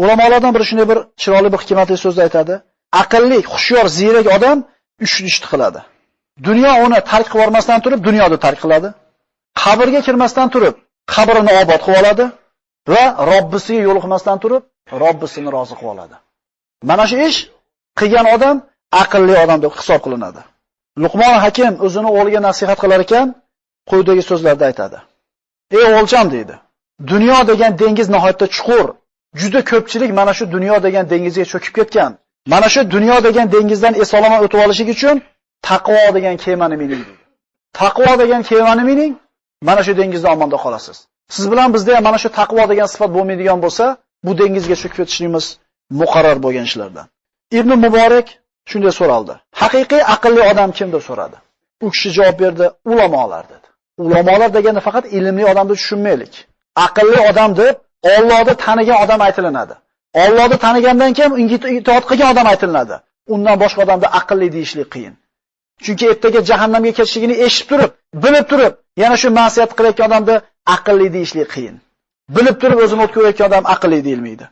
Ulamolardan biri shunday bir chiroyli bir hikmatli so'zni aytadi. Aqlli, xushyor, ziyrak odam 3 ishni qiladi. Dunyo uni tark qilib yormasdan turib, dunyoda tark qiladi. Qabrga kirmasdan turib, qabrini obod qilib oladi va Robbisiga yo'liqmasdan turib, Robbisini rozi qilib oladi. Mana shu ish qilgan odam aqlli odam deb hisob qilinadi. Luqmon Hakim o'zini o'g'liga nasihat qilar ekan, quyidagi so'zlarda aytadi. Ey o'g'ilcham deydi. Dunyo degan dengiz nihoyatda chuqur. Juda ko'pchilik mana shu dunyo degan dengizga cho'kib ketgan. Mana shu dunyo degan dengizdan eson-omon o'tib olishing uchun taqvo degan kemani mining deydi. Taqvo degan kemani mining, mana shu dengizda omonda qolasiz. Siz bilan bizda ham mana shu taqvo degan sifat bo'lmaydigan bo'lsa, bu dengizga cho'kib ketishimiz muqarrar bo'lgan ishlardan. Ibn Muborak shunday so'raldi. Haqiqiy aqlli odam kim deb so'radi. U kishi javob berdi, ulamolar dedi. Ulamolar degani faqat ilmli odamni tushunmaylik. Aqlli odam deb Allohni tanigan odam aytilinadi. Allohni tanigandan keyin unga itoat qilgan odam aytilinadi. Undan boshqa odamni aqlli deyishlik qiyin. Chunki ertaga jahannamga ketishligini eshitib turib, bilib turib, yana shu ma'siyat qilayotgan odamni aqlli deyishlik qiyin. Bilib turib o'zini o'tga urayotgan odam aqlli deyilmaydi.